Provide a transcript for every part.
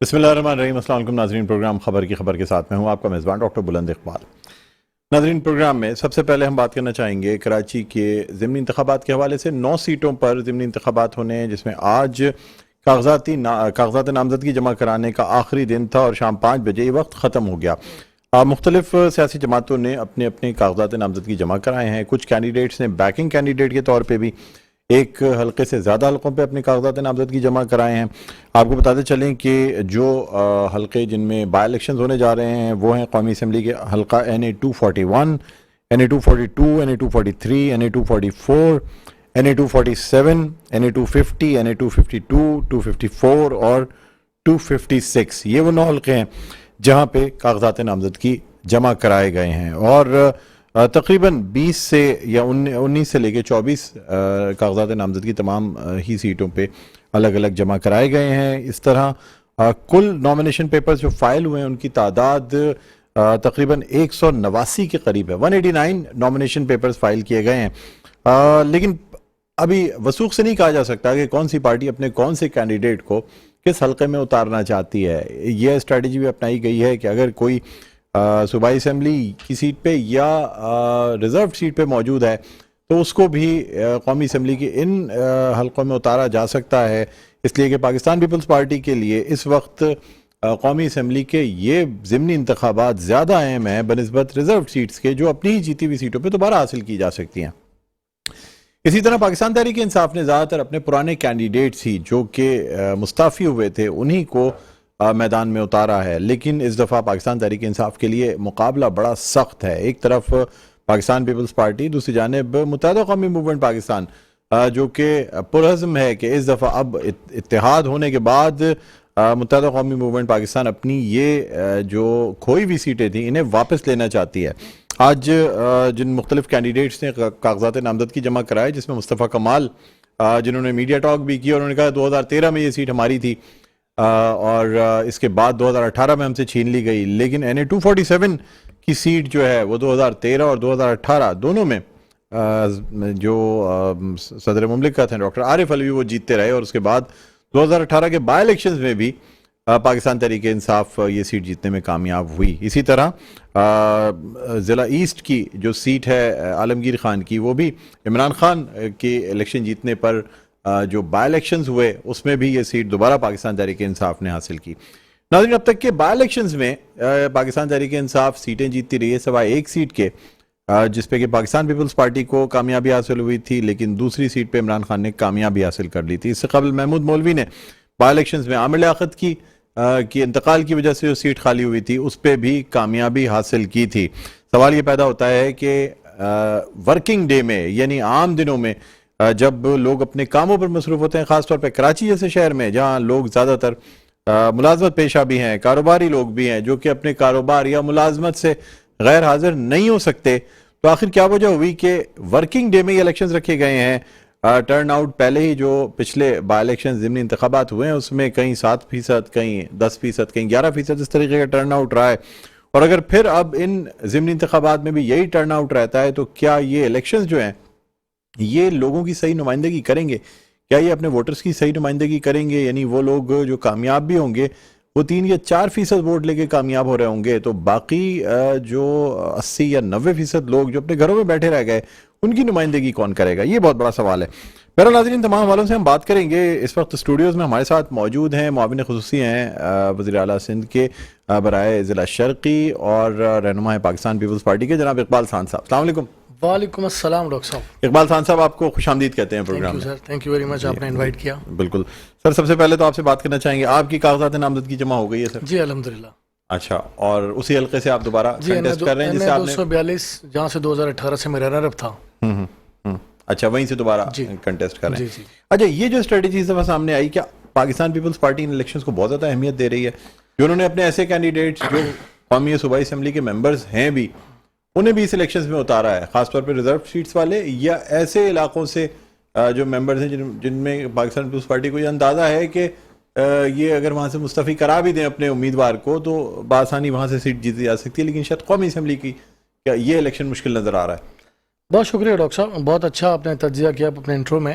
بسم اللہ الرحمن الرحیم۔ السلام علیکم ناظرین، پروگرام خبر کی خبر کے ساتھ میں ہوں آپ کا میزبان ڈاکٹر بلند اقبال۔ ناظرین، پروگرام میں سب سے پہلے ہم بات کرنا چاہیں گے کراچی کے ضمنی انتخابات کے حوالے سے۔ 9 سیٹوں پر ضمنی انتخابات ہونے ہیں، جس میں آج کاغذات نامزدگی جمع کرانے کا آخری دن تھا اور شام 5 بجے یہ وقت ختم ہو گیا۔ مختلف سیاسی جماعتوں نے اپنے اپنے کاغذات نامزدگی جمع کرائے ہیں۔ کچھ کینڈیڈیٹس نے بیکنگ کینڈیڈیٹ کے طور پہ بھی ایک حلقے سے زیادہ حلقوں پہ اپنے کاغذات نامزدگی جمع کرائے ہیں۔ آپ کو بتاتے چلیں کہ جو حلقے جن میں بائی الیکشنز ہونے جا رہے ہیں وہ ہیں قومی اسمبلی کے حلقہ NA 241، NA 242، NA 243، NA 244، NA 247، NA 250، NA 252، 254 اور 256۔ یہ وہ 9 حلقے ہیں جہاں پہ کاغذات نامزدگی جمع کرائے گئے ہیں، اور تقریباً 20 سے یا 19 سے لے کے 24 کاغذات نامزدگی تمام ہی سیٹوں پہ الگ الگ جمع کرائے گئے ہیں۔ اس طرح کل نامینیشن پیپرز جو فائل ہوئے ہیں ان کی تعداد تقریباً 189 کے قریب ہے۔ 189 نامینیشن پیپرز فائل کیے گئے ہیں، لیکن ابھی وثوق سے نہیں کہا جا سکتا کہ کون سی پارٹی اپنے کون سے کینڈیڈیٹ کو کس حلقے میں اتارنا چاہتی ہے۔ یہ اسٹریٹجی بھی اپنائی گئی ہے کہ اگر کوئی صوبائی اسمبلی کی سیٹ پہ یا ریزرو سیٹ پہ موجود ہے تو اس کو بھی قومی اسمبلی کے ان حلقوں میں اتارا جا سکتا ہے، اس لیے کہ پاکستان پیپلز پارٹی کے لیے اس وقت قومی اسمبلی کے یہ ضمنی انتخابات زیادہ اہم ہیں بنسبت ریزرو سیٹس کے، جو اپنی ہی جیتی ہوئی سیٹوں پہ دوبارہ حاصل کی جا سکتی ہیں۔ اسی طرح پاکستان تحریک انصاف نے زیادہ تر اپنے پرانے کینڈیڈیٹس ہی جو کہ مستعفی ہوئے تھے انہی کو میدان میں اتارا ہے، لیکن اس دفعہ پاکستان تحریک انصاف کے لیے مقابلہ بڑا سخت ہے۔ ایک طرف پاکستان پیپلز پارٹی، دوسری جانب متحدہ قومی موومنٹ پاکستان، جو کہ پرعزم ہے کہ اس دفعہ اب اتحاد ہونے کے بعد متحدہ قومی موومنٹ پاکستان اپنی یہ جو کھوئی ہوئی سیٹیں تھیں انہیں واپس لینا چاہتی ہے۔ آج جن مختلف کینڈیڈیٹس نے کاغذات نامزدگی جمع کرائے، جس میں مصطفیٰ کمال جنہوں نے میڈیا ٹاک بھی کی اور انہوں نے کہا 2013 میں یہ سیٹ ہماری تھی اور اس کے بعد 2018 میں ہم سے چھین لی گئی، لیکن NA 247 کی سیٹ جو ہے وہ 2013 اور 2018 دونوں میں جو صدر مملکت ہیں ڈاکٹر عارف علوی وہ جیتتے رہے، اور اس کے بعد 2018 کے بائی الیکشنز میں بھی پاکستان تحریک انصاف یہ سیٹ جیتنے میں کامیاب ہوئی۔ اسی طرح ضلع ایسٹ کی جو سیٹ ہے عالمگیر خان کی، وہ بھی عمران خان کے الیکشن جیتنے پر جو بائی الیکشنز ہوئے اس میں بھی یہ سیٹ دوبارہ پاکستان تحریک انصاف نے حاصل کی۔ ناظرین، اب تک کے بائی الیکشنز میں پاکستان تحریک انصاف سیٹیں جیتتی رہی ہے سوائے ایک سیٹ کے، جس پہ کہ پاکستان پیپلز پارٹی کو کامیابی حاصل ہوئی تھی، لیکن دوسری سیٹ پہ عمران خان نے کامیابی حاصل کر لی تھی۔ اس سے قبل محمود مولوی نے بائی الیکشنز میں عامر لیاقت کی انتقال کی وجہ سے جو سیٹ خالی ہوئی تھی اس پہ بھی کامیابی حاصل کی تھی۔ سوال یہ پیدا ہوتا ہے کہ ورکنگ ڈے میں، یعنی عام دنوں میں جب لوگ اپنے کاموں پر مصروف ہوتے ہیں، خاص طور پہ کراچی جیسے شہر میں جہاں لوگ زیادہ تر ملازمت پیشہ بھی ہیں، کاروباری لوگ بھی ہیں جو کہ اپنے کاروبار یا ملازمت سے غیر حاضر نہیں ہو سکتے، تو آخر کیا وجہ ہوئی کہ ورکنگ ڈے میں یہ الیکشنز رکھے گئے ہیں؟ ٹرن آؤٹ پہلے ہی جو پچھلے بائی الیکشن ضمنی انتخابات ہوئے ہیں اس میں کہیں 7%، کہیں 10%، کہیں 11% اس طریقے کا ٹرن آؤٹ رہا ہے، اور اگر پھر اب ان ضمنی انتخابات میں بھی یہی ٹرن آؤٹ رہتا ہے تو کیا یہ الیکشنز جو ہیں یہ لوگوں کی صحیح نمائندگی کریں گے؟ کیا یہ اپنے ووٹرز کی صحیح نمائندگی کریں گے؟ یعنی وہ لوگ جو کامیاب بھی ہوں گے وہ 3 یا 4% ووٹ لے کے کامیاب ہو رہے ہوں گے، تو باقی جو 80 یا 90% لوگ جو اپنے گھروں میں بیٹھے رہ گئے ان کی نمائندگی کون کرے گا؟ یہ بہت بڑا سوال ہے۔ بہرحال ناظرین، تمام حوالوں سے ہم بات کریں گے۔ اس وقت اسٹوڈیوز میں ہمارے ساتھ موجود ہیں معاون خصوصی ہیں وزیر اعلیٰ سندھ کے برائے ضلع شرقی اور رہنما پاکستان پیپلز پارٹی کے جناب اقبال خان صاحب۔ السلام علیکم۔ وعلیکم السلام ڈاکٹر صاحب۔ اقبال خان صاحب، آپ کو خوش آمدید کہتے ہیں پروگرام میں۔ تھینک یو ویری مچ، آپ نے انوائٹ کیا۔ بالکل سر، سب سے پہلے تو آپ سے بات کرنا چاہیں گے، آپ کی کاغذات نامزدگی جمع ہو گئی ہے سر؟ جی الحمدللہ۔ اچھا، اور اسی حلقے سے آپ دوبارہ کنٹیسٹ کر رہے ہیں جسے آپ نے 242 جہاں سے 2018 سے میرا رنر اپ تھا۔ اچھا، وہیں سے دوبارہ کنٹیسٹ کر رہے ہیں۔ جی۔ اچھا، یہ جو اسٹریٹجی اس دفعہ سامنے آئی، کیا پاکستان پیپلز پارٹی ان الیکشنز کو بہت زیادہ اہمیت دے رہی ہے کہ انہوں نے اپنے ایسے کینڈیڈیٹس جو قومی صوبائی اسمبلی کے ممبرز ہیں بھی انہیں بھی اس الیکشنز میں اتارا ہے، خاص طور پہ ریزرو سیٹس والے یا ایسے علاقوں سے جو ممبرز ہیں جن میں پاکستان پیپلز پارٹی کو یہ اندازہ ہے کہ یہ اگر وہاں سے مستعفی کرا بھی دیں اپنے امیدوار کو تو بآسانی وہاں سے سیٹ جیتی جا سکتی ہے، لیکن شاید قومی اسمبلی کی کیا یہ الیکشن مشکل نظر آ رہا ہے؟ بہت شکریہ ڈاکٹر صاحب، بہت اچھا آپ نے تجزیہ کیا اپنے انٹرو میں۔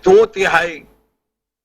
2/3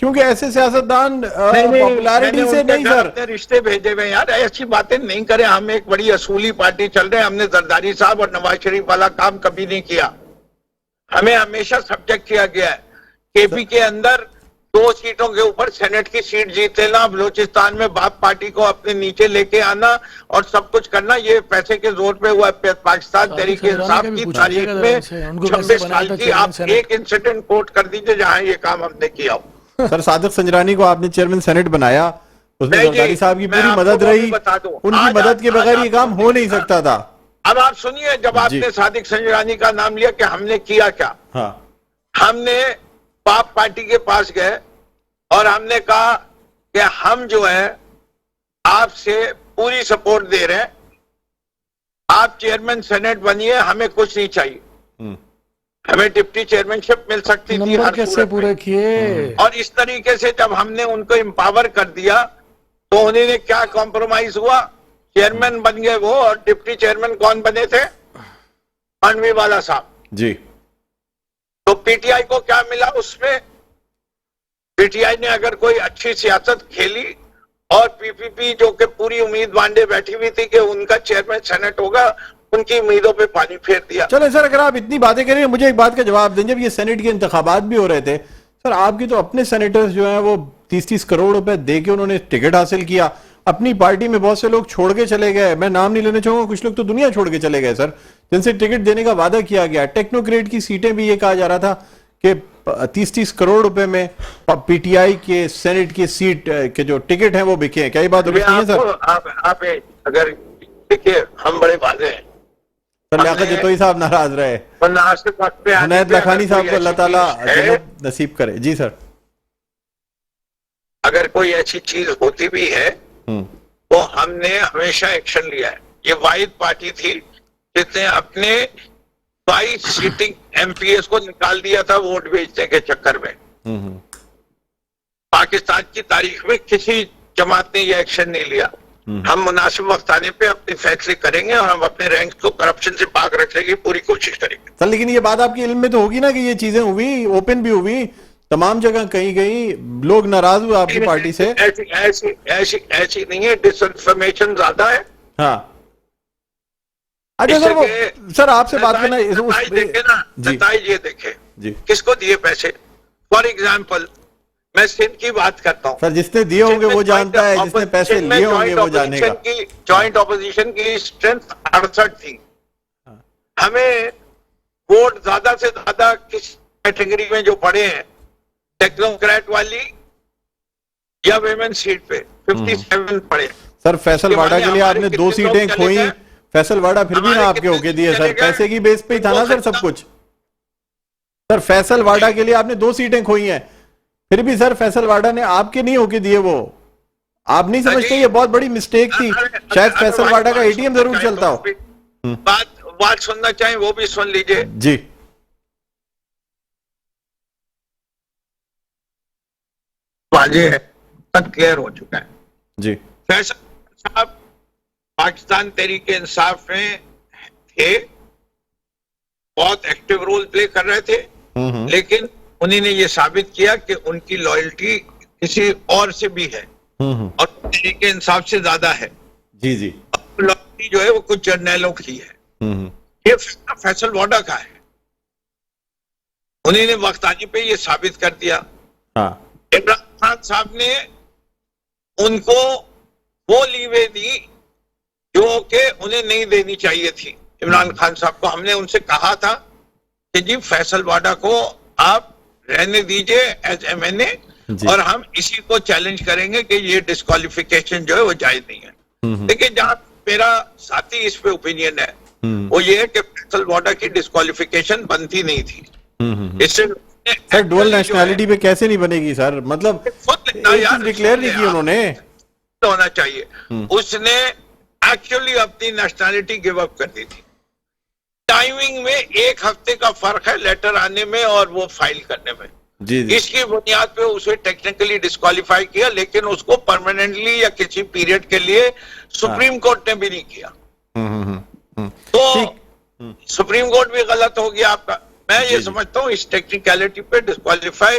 کیونکہ ایسے سیاستدان پاپولیرٹی سے نہیں سر. اپنے رشتے بھیجے ہوئے یار، ایسی باتیں نہیں کریں. ہم ایک بڑی اصولی پارٹی چل رہے ہیں. ہم نے زرداری صاحب اور نواز شریف والا کام کبھی نہیں کیا. ہمیں ہمیشہ سبجیکٹ کیا گیا ہے کے پی کے اندر 2 سیٹوں کے اوپر سینٹ کی سیٹ جیت لینا، بلوچستان میں باپ پارٹی کو اپنے نیچے لے کے آنا اور سب کچھ کرنا، یہ پیسے کے زور پہ ہوا ہے. پاکستان تحریک انصاف کی تاریخ میں 26 سال کی آپ ایک انسیڈنٹ کوٹ کر دیجئے جہاں یہ کام ہم نے کیا ہو. سر صادق سنجرانی کو آپ نے چیئرمین سینٹ بنایا، اس میں زرداری صاحب کی پوری مدد رہی، ان کی مدد کے بغیر یہ کام ہو نہیں سکتا تھا. اب آپ سنیے، جب آپ نے صادق سنجرانی کا نام لیا کہ ہم نے کیا کیا، ہم نے باپ پارٹی کے پاس گئے اور ہم نے کہا کہ ہم جو ہے آپ سے پوری سپورٹ دے رہے ہیں، آپ چیئرمین سینٹ بنیے، ہمیں کچھ نہیں چاہیے. ہمیں ڈپٹی چیئرمین شپ مل سکتی تھی نمبر کیسے پورے کیے. اور اس طریقے سے جب ہم نے ان کو امپاور کر دیا تو انہوں نے کیا کمپرومائز ہوا، چیئرمین بن گئے وہ، اور ڈپٹی چیئرمین کون بنے تھے؟ مانوی والا صاحب. جی. تو پی ٹی آئی کو کیا ملا اس میں؟ پی ٹی آئی نے اگر کوئی اچھی سیاست کھیلی اور پی پی پی جو کہ پوری امید باندھے بیٹھی ہوئی تھی کہ ان کا چیئرمین سینٹ ہوگا، ان کی امیدوں پہ پانی پھیر دیا. چلے سر، اگر آپ اتنی باتیں کریں مجھے ایک بات کا جواب دیں. جب یہ سینٹ کے انتخابات بھی ہو رہے تھے سر، آپ کی تو اپنے سینیٹرز جو ہیں وہ 30-30 کروڑ روپے دے کے انہوں نے ٹکٹ حاصل کیا. اپنی پارٹی میں بہت سے لوگ چھوڑ کے چلے گئے، میں نام نہیں لینا چاہوں گا، کچھ لوگ تو دنیا چھوڑ کے چلے گئے سر، جن سے ٹکٹ دینے کا وعدہ کیا گیا. ٹیکنوکریٹ کی سیٹیں بھی یہ کہا جا رہا تھا کہ 30-30 کروڑ روپے میں پی ٹی آئی کے سینٹ کی سیٹ کے جو ٹکٹ ہیں وہ بکے ہیں. کیا یہ بات درست نہیں ہے سر؟ آپ اگر دیکھیں، ہم بڑے واضح ہیں. سر لیاقت جتوئی صاحب ناراض رہے، عنایت لکھانی صاحب کو اللہ تعالیٰ جنت نصیب کرے. جی سر. اگر کوئی ایسی چیز ہوتی بھی ہے تو ہم نے ہمیشہ ایکشن لیا ہے. یہ واحد پارٹی تھی جس نے اپنے 22 سیٹنگ ایم پی ایس کو نکال دیا تھا ووٹ بیچنے کے چکر میں. پاکستان کی تاریخ میں کسی جماعت نے یہ ایکشن نہیں لیا. ہم مناسب وقت آنے پہ اپنے فیصلے کریں گے اور ہم اپنے رینک کو کرپشن سے پاک رکھنے کی پوری کوشش کریں گے. سر لیکن یہ بات آپ کے علم میں تو ہوگی نا کہ یہ چیزیں ہوئی، اوپن بھی ہوئی، تمام جگہ کہیں گئی، لوگ ناراض ہوئے آپ کی پارٹی سے. ایسی نہیں ہے، ڈس انفارمیشن زیادہ ہے. ہاں اچھا سر، وہ سر آپ سے بات کرنا نتائج یہ دیکھیں کس کو دیے پیسے. فار ایگزامپل میں سندھ کی بات کرتا ہوں سر، جس نے دیے ہوں گے وہ جانتا ہے، جس نے پیسے لیے ہوں گے وہ جانے گا. جوائنٹ اپوزیشن کی اسٹرینتھ 68 تھی. ہمیں ووٹ زیادہ سے زیادہ کس کیٹیگری میں جو پڑے ہیں، ٹیکنوکریٹ والی یا ویمن سیٹ پہ 57 پڑے. سر فیصل واڈا کے لیے آپ نے 2 سیٹیں کھوئی، فیصل واڈا پھر بھی نہ آپ کے ہو کے دیے سر، پیسے کی بیس پہ ہی تھا نا سر سب کچھ. سر فیصل واڈا کے لیے آپ نے 2 سیٹیں کھوئی ہیں، پھر بھی سر فیصل واڈا نے آپ کے نہیں ہو کے دیے. وہ آپ نہیں سمجھتے یہ بہت بڑی مسٹیک تھی؟ شاید فیصل واڈا کا اے ٹی ایم ضرور چلتا ہو. بات سننا چاہیں وہ بھی سن لیجئے. جی. واضح ہے، تک کلیئر ہو چکا ہے. جی. فیصل صاحب پاکستان تحریک انصاف میں تھے، بہت ایکٹیو رول پلے کر رہے تھے، لیکن انہوں نے یہ ثابت کیا کہ ان کی لائلٹی کسی اور سے بھی ہے اور تحریک انصاف سے زیادہ ہے. جی جی. لائلٹی جو ہے وہ کچھ جرنیلوں کی ہے. یہ فیصل واڈا کا ہے. انہوں نے وقت آنے پہ یہ ثابت کر دیا. عمران خان صاحب نے ان کو وہ لیوے دی جو کہ انہیں نہیں دینی چاہیے تھی. عمران خان صاحب کو ہم نے ان سے کہا تھا کہ جی فیصل واڈا کو آپ رہنے دیجئے ایز ایم این اے، اور ہم اسی کو چیلنج کریں گے کہ یہ ڈسکوالیفیکیشن جو ہے وہ جائز نہیں ہے. لیکن جہاں میرا ساتھی اس پہ اوپینین ہے وہ یہ ہے کہ فیصل واڈا کی ڈسکوالیفیکیشن بنتی نہیں تھی. اس سے سر ڈوئل نیشنلٹی پہ کیسے نہیں بنے گی سر؟ مطلب ڈکلیئر نہیں کی انہوں نے. ہونا چاہیے. اس نے ایکچولی اپنی نیشنلٹی گیو اپ کر دی تھی. ٹائمنگ میں 1 ہفتے کا فرق ہے لیٹر آنے میں اور وہ فائل کرنے میں. اس کی بنیاد پہ اسے ٹیکنیکلی ڈسکوالیفائی کیا، لیکن اس کو پرماننٹلی یا کسی پیریڈ کے لیے سپریم کورٹ نے بھی نہیں کیا. تو سپریم کورٹ بھی غلط ہو گیا آپ کا. میں یہ سمجھتا ہوں اس ٹیکنیکلٹی پہ ڈسکوالیفائی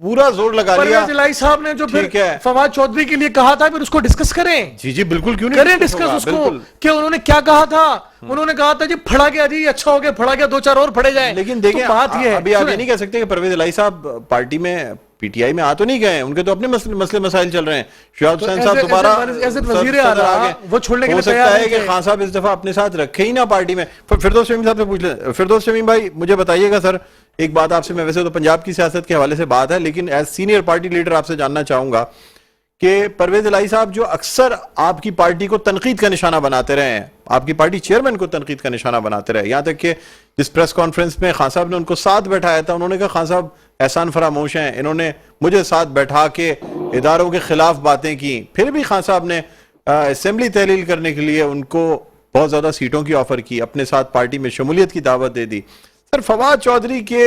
پورا زور لگا لیا. پرویز الہی صاحب نے جو پھر ٹھیک ہے. فواد چودھری کے لیے کہا تھا پھر اس کو ڈسکس کریں. جی بالکل, کیوں نہیں کریں ڈسکس اس کو کہ انہوں نے کیا کہا تھا. انہوں نے کہا تھا جی پھڑا گیا جی, اچھا ہو گیا پھڑا گیا, 2-4 اور پھڑے جائیں. لیکن دیکھیں بات یہ ہے ابھی آپ یہ نہیں کہہ سکتے کہ پرویز الہی صاحب پارٹی میں پی ٹی آئی میں آ تو نہیں گئے, ان کے تو اپنے مسئلے مسائل چل رہے ہیں. شہاب حسین صاحب دوبارہ وزیر اعلیٰ وہ چھوڑنے کے ہو لیے سکتا تیار ہے کہ خان صاحب اس دفعہ اپنے ساتھ رکھے ہی نہ پارٹی میں. فردوس شمیم صاحب سے پوچھ لیں. فردوس شمیم بھائی مجھے بتائیے گا سر, ایک بات آپ سے, میں ویسے تو پنجاب کی سیاست کے حوالے سے بات ہے لیکن ایز سینئر پارٹی لیڈر آپ سے جاننا چاہوں گا کہ پرویز الہی صاحب جو اکثر آپ کی پارٹی کو تنقید کا نشانہ بناتے رہے ہیں, آپ کی پارٹی چیئرمین کو تنقید کا نشانہ بناتے رہے, یہاں تک کہ جس پریس کانفرنس میں خان صاحب نے ان کو ساتھ بیٹھایا تھا انہوں نے کہا خان صاحب احسان فراموش ہیں, انہوں نے مجھے ساتھ بیٹھا کے اداروں کے خلاف باتیں کی. پھر بھی خان صاحب نے اسمبلی تحلیل کرنے کے لیے ان کو بہت زیادہ سیٹوں کی آفر کی, اپنے ساتھ پارٹی میں شمولیت کی دعوت دے دی. سر فواد چودھری کے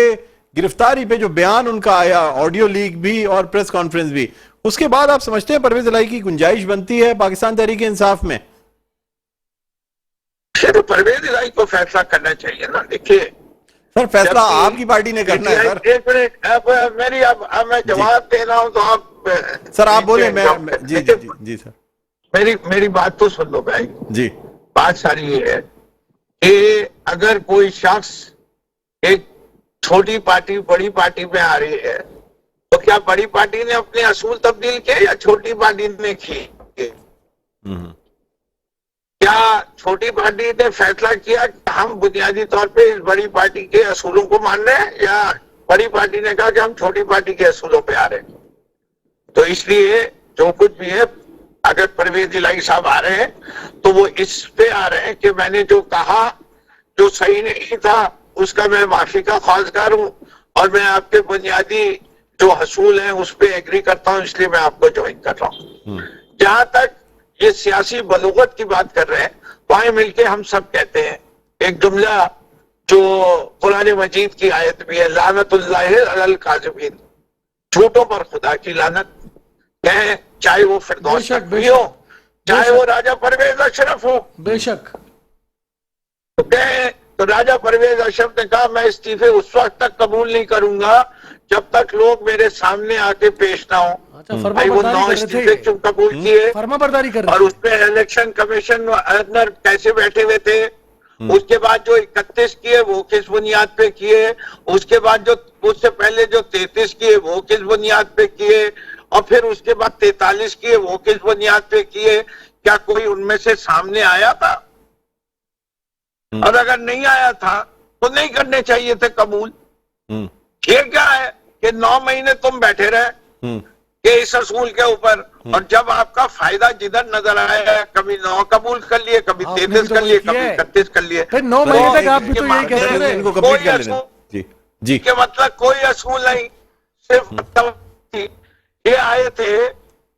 گرفتاری پہ جو بیان ان کا آیا, آڈیو لیک بھی اور پریس کانفرنس بھی, اس کے بعد آپ سمجھتے ہیں پرویز الہی کی گنجائش بنتی ہے پاکستان تحریک انصاف میں؟ پرویز الہی کو فیصلہ کرنا چاہیے نا. دیکھیے سر فیصلہ آپ کی پارٹی نے کرنا ہے. سر ایک منٹ, میری اب میں جواب دے رہا ہوں تو آپ سر آپ بولیں. میں جی سر میری بات تو سن لو بھائی. جی بات ساری یہ ہے کہ اگر کوئی شخص ایک چھوٹی پارٹی بڑی پارٹی میں آ رہی ہے تو کیا بڑی پارٹی نے اپنے اصول تبدیل کیے یا چھوٹی پارٹی نے کیے؟ کیا چھوٹی پارٹی نے فیصلہ کیا کہ ہم بنیادی طور پہ اس بڑی پارٹی کے اصولوں کو مان رہے ہیں, یا بڑی پارٹی نے کہا کہ ہم چھوٹی پارٹی کے اصولوں پہ آ رہے ہیں؟ تو اس لیے جو کچھ بھی ہے, اگر پرویز الہی صاحب آ رہے ہیں تو وہ اس پہ آ رہے ہیں کہ میں نے جو کہا جو صحیح نہیں تھا اس کا میں معافی کا خواستگار ہوں, اور میں آپ کے بنیادی جو حصول ہیں اس پہ ایگری کرتا ہوں, اس لیے میں آپ کو جوائن کر رہا ہوں. جہاں تک یہ سیاسی بلوغت کی بات کر رہے ہیں, وہیں مل کے ہم سب کہتے ہیں ایک جملہ جو قرآن مجید کی آیت بھی ہے, لعنت اللہ علی الکاذبین, جھوٹوں پر خدا کی لعنت. کہیں چاہے وہ فردوس نقوی ہو, چاہے وہ راجہ پرویز اشرف ہو. بے شک. تو کہیں تو راجہ پرویز اشرف نے کہا میں استعفے اس وقت تک قبول نہیں کروں گا جب تک لوگ میرے سامنے آ کے پیش نہ ہوں. بھائی وہ 9 استعفے کیوں قبول کیے, فرما برداری کر رہے اور اس پہ الیکشن کمیشن اندر کیسے بیٹھے ہوئے تھے. اس کے بعد جو 31 کیے وہ کس بنیاد پہ کیے, اس کے بعد جو اس سے پہلے جو 33 کیے وہ کس بنیاد پہ کیے, اور پھر اس کے بعد 43 کیے وہ کس بنیاد پہ کیے. کیا کوئی ان میں سے سامنے آیا تھا؟ اور اگر نہیں آیا تھا تو نہیں کرنے چاہیے تھے قبول. یہ کیا ہے کہ 9 مہینے تم بیٹھے رہے کہ اس اصول کے اوپر, اور جب آپ کا فائدہ جدھر نظر آیا ہے کبھی 9 قبول کر لیے, کبھی 33 کر لیے, کبھی 31 کر لیے. 9 مہینے تک آپ بھی تو یہی کہہ رہے ہیں کوئی اصول جی کہ مطلب کوئی اصول نہیں, صرف یہ آئے تھے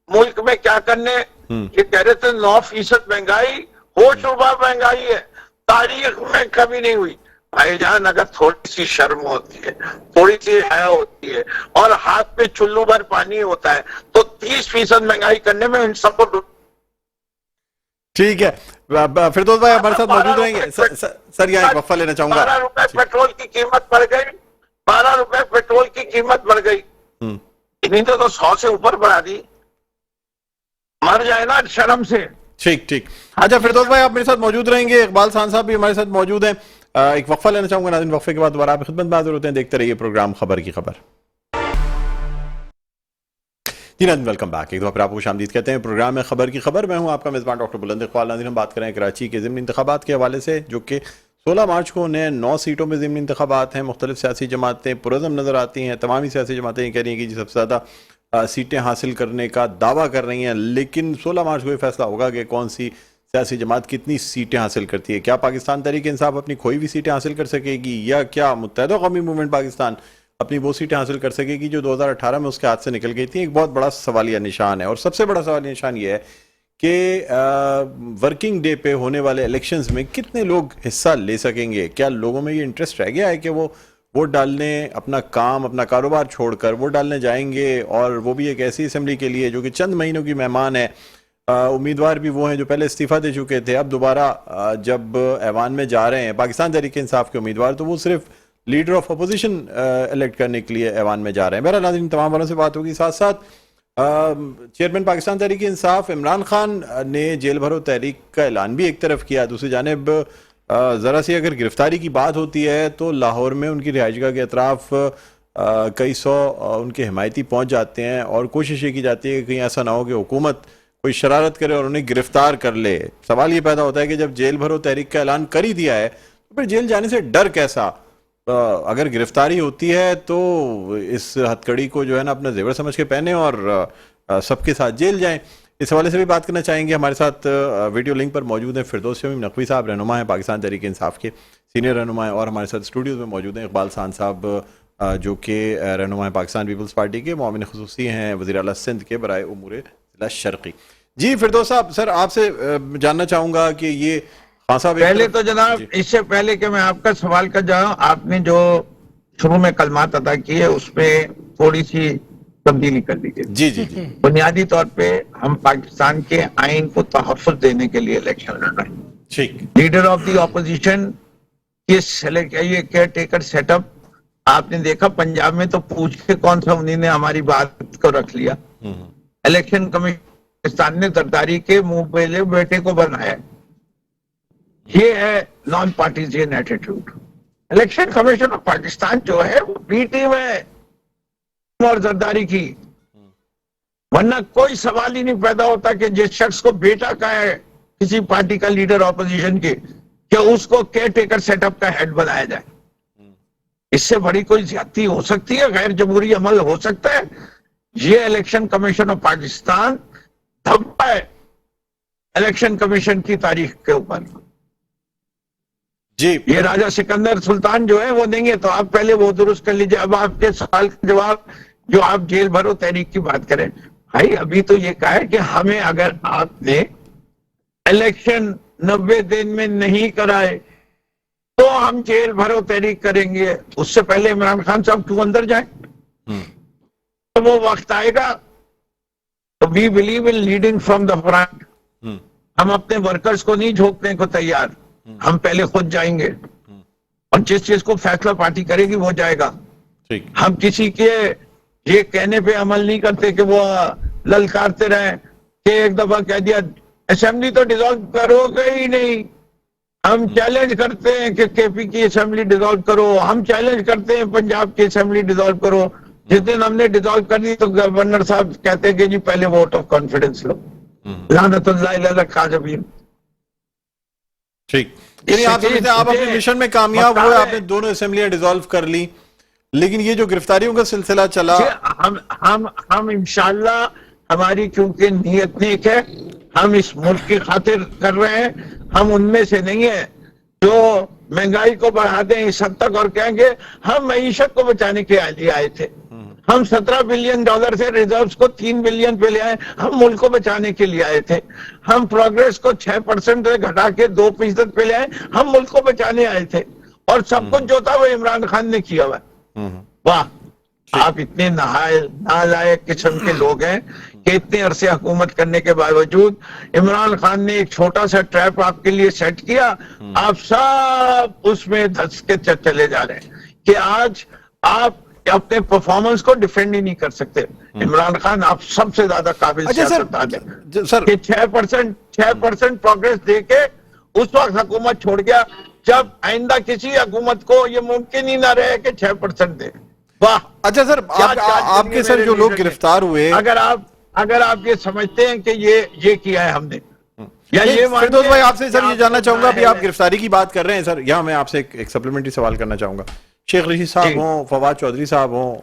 ملک میں کیا کرنے, یہ کہہ رہے تھے 9% مہنگائی, ہوش ربا مہنگائی ہے, تاریخ میں کبھی نہیں ہوئی. بھائی جان اگر تھوڑی سی شرم ہوتی ہے, تھوڑی سی حیا ہوتی ہے, اور ہاتھ پہ چلو بھر پانی ہوتا ہے, تو 30% مہنگائی کرنے میں ان سب کو. ٹھیک ہے, فردوس بھائی ہمارے ساتھ موجود رہیں گے. سر یہاں ایک وقفہ لینا چاہوں گا. 12 روپے پیٹرول کی قیمت بڑھ گئی, 12 روپے پیٹرول کی قیمت بڑھ گئی, انہیں تو 100 سے اوپر بڑھا دی. مر جائے نا شرم سے. ٹھیک. اچھا فردوس بھائی آپ میرے ساتھ موجود رہیں گے, اقبال خان صاحب بھی ہمارے ساتھ موجود ہیں. ایک وقفہ لینا چاہوں گا ناظرین, وقفے کے بعد دوبارہ آپ کی خدمت میں حاضر ہوتے ہیں. دیکھتے رہیے پروگرام خبر کی خبر. جی ناظرین ویلکم بیک, ایک دفعہ پھر آپ کو خوش آمدید کہتے ہیں پروگرام میں خبر کی خبر. میں ہوں آپ کا میزبان ڈاکٹر بلند اقبال. ناظرین ہم بات کر رہے ہیں کراچی کے ضمنی انتخابات کے حوالے سے, جو کہ 16 مارچ کو انہیں 9 سیٹوں میں ضمنی انتخابات ہیں. مختلف سیاسی جماعتیں پرعزم نظر آتی ہیں. تمامی سیاسی جماعتیں یہ کہہ رہی ہیں کہ جی سب سے زیادہ سیٹیں حاصل کرنے کا دعویٰ کر رہی ہیں, لیکن 16 مارچ کو یہ فیصلہ ہوگا کہ کون سی سیاسی جماعت کتنی سیٹیں حاصل کرتی ہے. کیا پاکستان تحریک انصاف اپنی کھوئی ہوئی سیٹیں حاصل کر سکے گی, یا کیا متحدہ قومی موومنٹ پاکستان اپنی وہ سیٹیں حاصل کر سکے گی جو 2018 میں اس کے ہاتھ سے نکل گئی تھیں. ایک بہت بڑا سوالیہ نشان ہے, اور سب سے بڑا سوالیہ نشان یہ ہے کہ ورکنگ ڈے پہ ہونے والے الیکشنز میں کتنے لوگ حصہ لے سکیں گے. کیا لوگوں میں یہ انٹرسٹ رہ گیا ہے کہ وہ ووٹ ڈالنے, اپنا کام اپنا کاروبار چھوڑ کر ووٹ ڈالنے جائیں گے, اور وہ بھی ایک ایسی اسمبلی کے لیے جو کہ چند مہینوں کی مہمان ہے. امیدوار بھی وہ ہیں جو پہلے استعفیٰ دے چکے تھے, اب دوبارہ جب ایوان میں جا رہے ہیں پاکستان تحریک انصاف کے امیدوار, تو وہ صرف لیڈر آف اپوزیشن الیکٹ کرنے کے لیے ایوان میں جا رہے ہیں. بہرحال ناظرین تمام والوں سے بات ہوگی. ساتھ ساتھ چیئرمین پاکستان تحریک انصاف عمران خان نے جیل بھرو تحریک کا اعلان بھی ایک طرف کیا, دوسری جانب ذرا سی اگر گرفتاری کی بات ہوتی ہے تو لاہور میں ان کی رہائش گاہ کے اطراف کئی سو ان کے حمایتی پہنچ جاتے ہیں اور کوشش یہ کی جاتی ہے کہ کہیں ایسا نہ ہو کہ حکومت کوئی شرارت کرے اور انہیں گرفتار کر لے. سوال یہ پیدا ہوتا ہے کہ جب جیل بھرو تحریک کا اعلان کر ہی دیا ہے تو پھر جیل جانے سے ڈر کیسا؟ اگر گرفتاری ہوتی ہے تو اس ہتھکڑی کو جو ہے نا اپنا زیور سمجھ کے پہنے اور سب کے ساتھ جیل جائیں. اس حوالے سے بھی بات کرنا چاہیں گے. ہمارے ساتھ ویڈیو لنک پر موجود ہیں فردوس شمیم نقوی صاحب, رہنما ہیں پاکستان تحریک انصاف کے, سینئر رہنما ہیں, اور ہمارے ساتھ اسٹوڈیوز میں موجود ہیں اقبال سان صاحب جو کہ رہنما ہیں پاکستان پیپلز پارٹی کے, معاون خصوصی ہیں وزیر اعلیٰ سندھ کے برائے امور ضلع شرقی. جی فردوس صاحب, سر آپ سے جاننا چاہوں گا کہ یہ خان صاحب پہلے تو جناب اس سے پہلے کہ میں آپ کا سوال کا جاؤں, آپ نے جو شروع میں کلمات ادا کیے اس پہ تھوڑی سی تبدیلی کر دیجیے. جی جی جی بنیادی طور پہ ہم پاکستان کے آئین کو تحفظ دینے کے لیے الیکشن لڑ رہے ہیں. ٹھیک. لیڈر آف دی اپوزیشن یہ کیئر ٹیکر سیٹ اپ آپ نے دیکھا پنجاب میں تو پوچھ کے کون سا انہیں نے ہماری بات کو رکھ لیا. الیکشن کمیشن پاکستان نے زرداری کے منہ پہلے بیٹے کو بنایا. یہ ہے non partisan attitude. Election commission of Pakistan جو ہے وہ بی ٹیم ہے اور زرداری کی, ورنہ کوئی سوال ہی نہیں پیدا ہوتا کہ جس شخص کو بیٹا کا ہے کسی پارٹی کا لیڈر اپوزیشن کے کہ اس کو کیئر ٹیکر سیٹ اپ کا ہیڈ بنایا جائے. اس سے بڑی کوئی زیادتی ہو سکتی ہے؟ غیر جمہوری عمل ہو سکتا ہے؟ یہ الیکشن کمیشن آف پاکستان دھبا ہے الیکشن کمیشن کی تاریخ کے اوپر. جی یہ راجہ سکندر سلطان جو ہے وہ دیں گے, تو آپ پہلے وہ درست کر لیجئے. اب آپ کے سوال کا جواب جو آپ جیل بھرو تحریک کی بات کریں, بھائی ابھی تو یہ کہا ہے کہ ہمیں اگر آپ نے الیکشن 90 دن میں نہیں کرائے تو ہم جیل بھرو تحریک کریں گے. اس سے پہلے عمران خان صاحب کیوں اندر جائیں؟ تو وہ وقت آئے گا. تو we believe in leading from the front. ہم اپنے ورکرز کو نہیں جھونکنے کو تیار, ہم پہلے خود جائیں گے اور جس چیز کو فیصلہ پارٹی کرے گی وہ جائے گا. ہم کسی کے یہ کہنے پہ عمل نہیں کرتے کہ وہ للکارتے رہیں کہ ایک دفعہ کہہ دیا اسمبلی تو ڈیزالو کرو گے ہی نہیں. ہم چیلنج کرتے ہیں کہ کے پی کی اسمبلی ڈیزالو کرو, ہم چیلنج کرتے ہیں پنجاب کی اسمبلی ڈیزالو کرو. جس دن ہم نے ڈیزالو کر دی تو گورنر صاحب کہتے ہیں کہ جی پہلے ووٹ آف کانفیڈنس لو. لعنت اللہ علیہ خاجبین. ٹھیک, یعنی آپ اپنے مشن میں کامیاب ہوئے, آپ نے دونوں اسمبلیاں ڈیزالو کر لی, لیکن یہ جو گرفتاریوں کا سلسلہ چلا ہم انشاءاللہ ہماری کیونکہ نیت نیک ہے, ہم اس ملک کی خاطر کر رہے ہیں. ہم ان میں سے نہیں ہیں جو مہنگائی کو بڑھا دیں اس حد تک اور کہیں گے ہم معیشت کو بچانے کے لیے آئے تھے. ہم $17 بلین سے ریزروز کو 3 بلین پہ لے آئے, ہم ملک کو بچانے کے لیے آئے تھے. ہم پروگریس کو 6% سے گھٹا کے 2% پہ لے آئے, ہم ملک کو بچانے آئے تھے. اور سب کچھ جو تھا وہ عمران خان نے کیا ہوا ہے. واہ, آپ اتنے نالائق قسم کے لوگ ہیں کہ اتنے عرصے حکومت کرنے کے باوجود عمران خان نے ایک چھوٹا سا ٹریپ آپ کے لیے سیٹ کیا, آپ سب اس میں دھس کے چلے جا رہے ہیں کہ آج آپ اپنے پرفارمنس کو ڈیفینڈ ہی نہیں کر سکتے. عمران خان آپ سب سے زیادہ قابل سیاستدان ہیں کہ 6% پروگریس دے کے اس وقت حکومت چھوڑ گیا جب آئندہ کسی حکومت کو یہ ممکن ہی نہ رہے کہ 6% دے. واہ. اچھا سر, آپ کے سر جو لوگ گرفتار ہوئے, اگر آپ یہ سمجھتے ہیں کہ یہ کیا ہے ہم نے, یا یہ فردوس بھائی آپ سے سر یہ جاننا چاہوں گا, ابھی آپ گرفتاری کی بات کر رہے ہیں سر, یہاں میں آپ سے ایک سپلیمنٹری سوال کرنا چاہوں گا. شیخ رشید صاحب ہوں, فواد چودھری صاحب ہوں,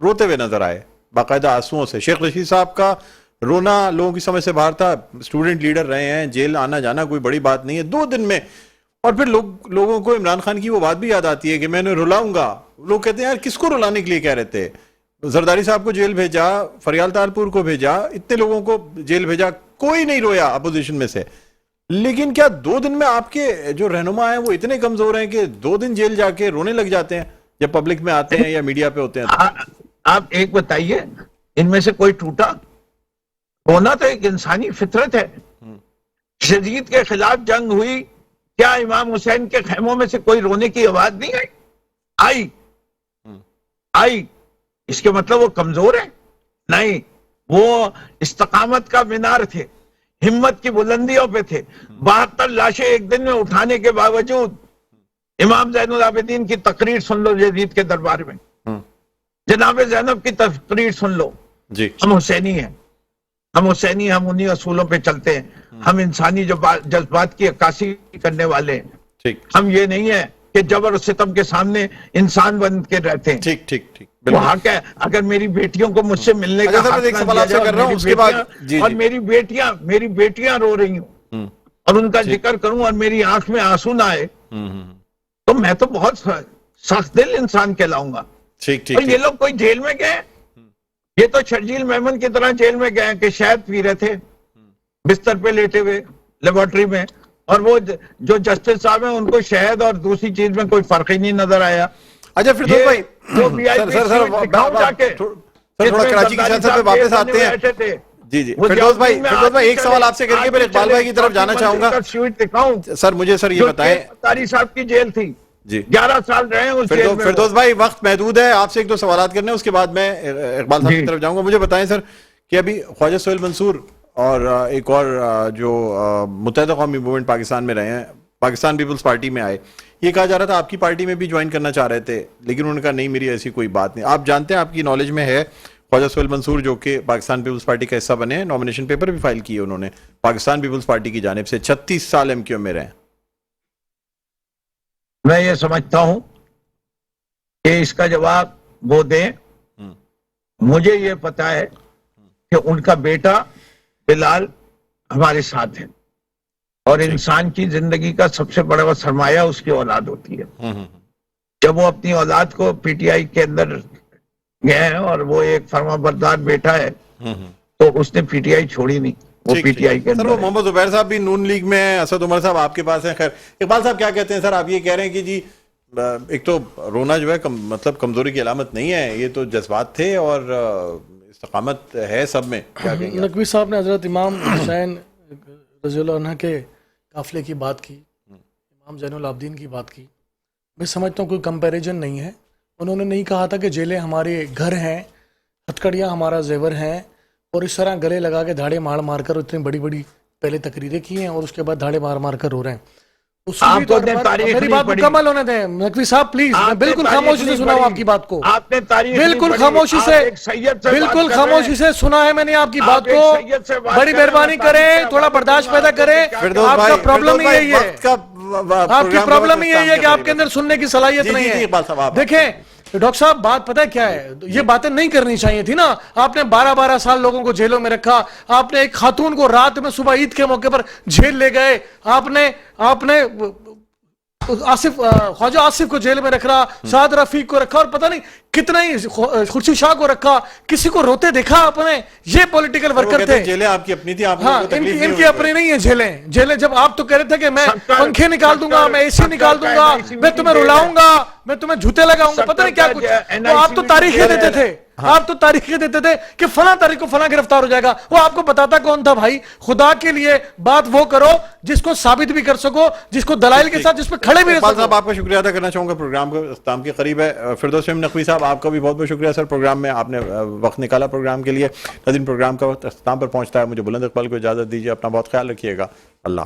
روتے ہوئے نظر آئے باقاعدہ آنسوؤں سے. شیخ رشید صاحب کا رونا لوگوں کی سمجھ سے باہر تھا, اسٹوڈنٹ لیڈر رہے ہیں, جیل آنا جانا کوئی بڑی بات نہیں ہے 2 دن میں. اور پھر لوگوں کو عمران خان کی وہ بات بھی یاد آتی ہے کہ میں نے رلاؤں گا. لوگ کہتے ہیں یار کس کو رلانے کے لیے کہہ رہے تھے, زرداری صاحب کو جیل بھیجا, فریال تالپور کو بھیجا, اتنے لوگوں کو جیل بھیجا, کوئی نہیں رویا اپوزیشن میں سے. لیکن کیا 2 دن میں آپ کے جو رہنما ہیں وہ اتنے کمزور ہیں کہ 2 دن جیل جا کے رونے لگ جاتے ہیں جب پبلک میں آتے ہیں یا میڈیا پہ ہوتے ہیں؟ آپ ایک بتائیے, ان میں سے کوئی ٹوٹا؟ رونا تو ایک انسانی فطرت ہے. یزید کے خلاف جنگ ہوئی, کیا امام حسین کے خیموں میں سے کوئی رونے کی آواز نہیں آئی؟ آئی اس کے مطلب وہ کمزور ہے؟ نہیں، وہ استقامت کا مینار تھے، ہمت کی بلندیوں پہ تھے. 72 لاشیں ایک دن میں اٹھانے کے باوجود امام زین العابدین کی تقریر سن لو یزید کے دربار میں، جناب زینب کی تقریر سن لو. جی ہم حسینی ہیں، ہم انہی اصولوں پہ چلتے ہیں، ہم انسانی جذبات کی عکاسی کرنے والے ہیں. ٹھیک ہم یہ نہیں ہے کہ جبر و ستم کے سامنے انسان بن کے رہتے ہیں. ٹھیک ٹھیک ٹھیک وہ حق ہے اگر میری بیٹیوں کو مجھ سے ملنے کا حق ایک نہ سوال دیا آپ سے جائے کر رہا ہوں، اس کے بعد اور میری بیٹیاں رو رہی ہوں اور ان کا ذکر کروں اور میری آنکھ میں آنسو نہ آئے تو میں تو بہت سخت دل انسان کہلاؤں گا. ٹھیک ٹھیک اور یہ لوگ کوئی جیل میں گئے؟ یہ تو شرجیل میمن کی طرح جیل میں گئے کہ شہد پی رہے تھے بستر پہ لیٹے ہوئے لیبارٹری میں، اور وہ جو جسٹس صاحب ہیں ان کو شہد اور دوسری چیز میں کوئی فرق ہی نہیں نظر آیا. اچھا فردوس بھائی، وہ تھوڑا کراچی کی سیاست پہ واپس آتے ہیں. جی جی فردوس بھائی ایک سوال آپ سے کر کے پھر اقبال بھائی کی طرف جانا چاہوں گا. سر مجھے سر یہ بتائیں، تاری صاحب کی جیل تھی، جی 11 سال رہے اس جیل میں. فردوس بھائی وقت محدود ہے، آپ سے ایک دو سوالات کرنے ہیں، اس کے بعد میں اقبال صاحب کی طرف جاؤں گا. مجھے بتائیں سر کہ ابھی خواجہ سہیل منصور اور ایک اور جو متحدہ قومی موومنٹ پاکستان میں رہے ہیں، پاکستان پیپلز پارٹی میں آئے، یہ کہا جا رہا تھا آپ کی پارٹی میں بھی جوائن کرنا چاہ رہے تھے، لیکن انہوں نے کہا نہیں میری ایسی کوئی بات نہیں. آپ جانتے ہیں، آپ کی نالج میں ہے خواجہ سہیل منصور جو کہ پاکستان پیپلز پارٹی کا حصہ بنے ہیں، نامینیشن پیپر بھی فائل کیے انہوں نے پاکستان پیپلز پارٹی کی جانب سے، 36 سال ایم کیو میں رہے. میں یہ سمجھتا ہوں کہ اس کا جواب وہ دیں. مجھے یہ پتا ہے کہ ان کا بیٹا بلال ہمارے ساتھ ہے، اور انسان کی زندگی کا سب سے بڑا سرمایہ اس کی اولاد ہوتی ہے. جب وہ اپنی اولاد کو پی ٹی آئی کے اندر گئے ہیں اور وہ ایک فرما بردار بیٹا ہے تو اس نے پی ٹی آئی چھوڑی نہیں، وہ پی ٹی آئی کے اندر. محمد زبیر صاحب بھی نون لیگ میں، اسد عمر صاحب آپ کے پاس ہیں. خیر اقبال صاحب کیا کہتے ہیں سر؟ آپ یہ کہہ رہے ہیں کہ جی ایک تو رونا جو ہے مطلب کمزوری کی علامت نہیں ہے، یہ تو جذبات تھے اور استقامت ہے سب میں. کیا کہیں گے؟ نقوی صاحب نے حضرت امام حسین رضی اللہ عنہ کے قافلے کی بات کی، امام زین العابدین کی بات کی. میں سمجھتا ہوں کوئی کمپیریجن نہیں ہے. انہوں نے نہیں کہا تھا کہ جیلیں ہمارے گھر ہیں، ہتھکڑیاں ہمارا زیور ہیں، اور اس طرح گلے لگا کے دھاڑے مار مار کر اتنی بڑی بڑی پہلے تقریریں کی ہیں اور اس کے بعد دھاڑے مار مار کر رو رہے ہیں. میری بات مکمل ہونے دیں نقوی صاحب پلیز. میں بالکل خاموشی سے سنا ہوں آپ کی بات کو، بالکل خاموشی سے سنا ہے میں نے آپ کی بات کو. بڑی مہربانی کریں، تھوڑا برداشت پیدا کریں. آپ کا پرابلم ہی یہی ہے، آپ کی پرابلم ہی یہی ہے کہ آپ کے اندر سننے کی صلاحیت نہیں ہے. دیکھیں ڈاکٹر صاحب بات پتہ ہے کیا ہے، یہ باتیں نہیں کرنی چاہیے تھی نا. آپ نے 12 سال لوگوں کو جیلوں میں رکھا، آپ نے ایک خاتون کو رات میں صبح عید کے موقع پر جیل لے گئے، آپ نے خواجہ آصف کو جیل میں رکھ رہا، سعد رفیق کو رکھا، اور پتہ نہیں کتنا ہی خورشید شاہ کو رکھا. کسی کو روتے دیکھا آپ نے؟ یہ پولیٹیکل ورکر تھے. جیلیں آپ کی اپنی تھی، ہاں ان کی اپنی نہیں ہے جیلیں. جب آپ تو کہہ رہے تھے کہ میں پنکھے نکال دوں گا، میں اے سی نکال دوں گا، میں تمہیں رلاؤں گا، میں تمہیں جھوٹے لگاؤں گا، پتہ نہیں کیا کچھ. تو آپ تو تاریخیں دیتے تھے، آپ تو تاریخیں دیتے تھے کہ فلاں تاریخ کو فلاں گرفتار ہو جائے گا. وہ آپ کو بتاتا کون تھا بھائی؟ خدا کے لیے بات وہ کرو جس کو ثابت بھی کر سکو، جس کو دلائل کے ساتھ جس پہ کھڑے بھی رہ سکو. صاحب آپ کا شکریہ ادا کرنا چاہوں گا، پروگرام کو اختتام کے قریب ہے. فردوس نقوی صاحب آپ کا بھی بہت بہت شکریہ سر، پروگرام میں آپ نے وقت نکالا پروگرام کے لیے. ناظرین پروگرام کا وقت اختتام پر پہنچتا ہے. مجھے بلند اقبال کو اجازت دیجیے، اپنا بہت خیال رکھیے گا. اللہ